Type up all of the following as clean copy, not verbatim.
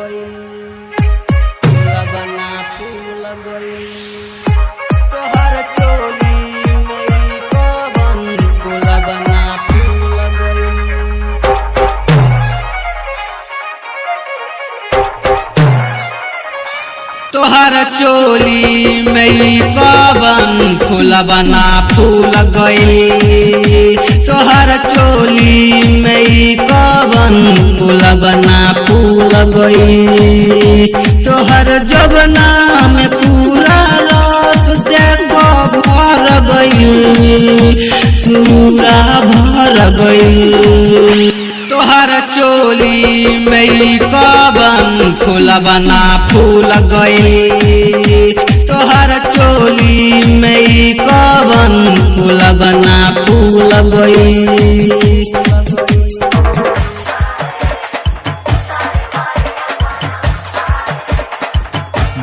गइल फूल बना फूल गइल तोहर चोली में कवन फूल बना फूल गइल। तोहर चोली में कवन फूल बना फूल गइल तोहर चोली में कवन फूल बना फूल गइल तोहर जबना में पूरा रस देखो भर गइल पूरा भर गइल। तोहर चोली में कवन फूल बना फूल गइल तोहर चोली में कवन फूल बना फूल गइल।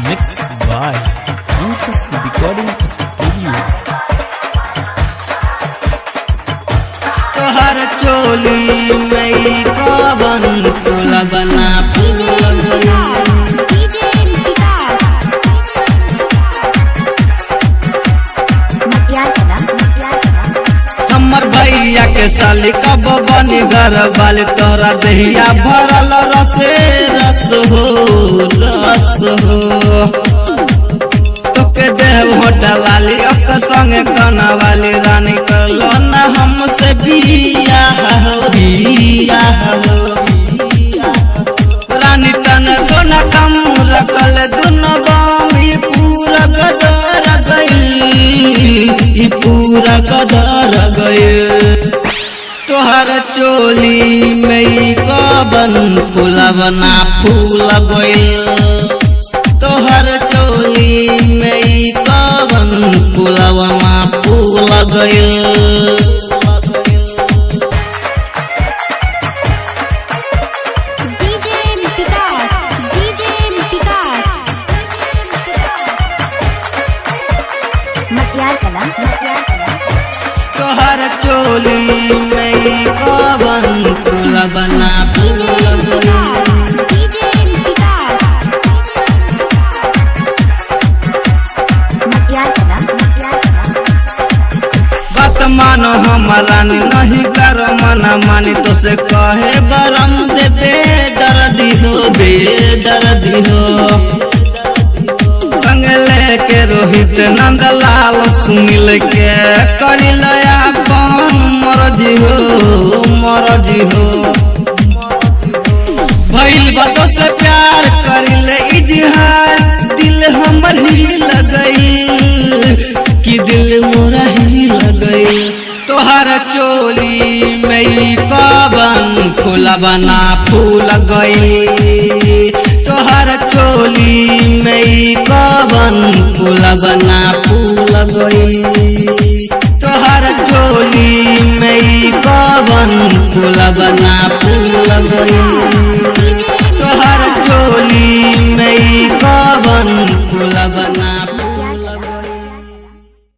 Mixed by Ankus Recording Studio। तोहर चोली में कवन फूल बना फूल गइल। हमर भैया के साली कब बनी घर वाली तोरा दहिया भरल रसे रस हो तोके देव होटल वाली ओकर संगे कना वाली रानी करलो न हमसे बियाह हो रानी तन दोना कम रखल दुनो बामी पूरा गदर गई पूरा गदर गई। तोहर चोली में कवन फूल बना फूल गइल तोहर चोली में कवन फूल बना फूल गइल। तोहर चोली में कवन फूल बना फूल गइल। बात मानो हमारा नहीं कर मना मानी तो से कहे बरम दे बेदर्दी हो संग लेके रोहित नंदलाल सुनील के करिल अपन मरजी हो भइल बातों से प्यार करिल इजहार दिल हमर हिल गइल कि दिल मोरा हिल गइल। तोहर चोली में कवन फूल बना फूल गइल तोहर चोली में कवन फूल बना फूल गइल तोहर चोली में कवन फूल बना फूल गइल तोहर चोली में कवन फूल बना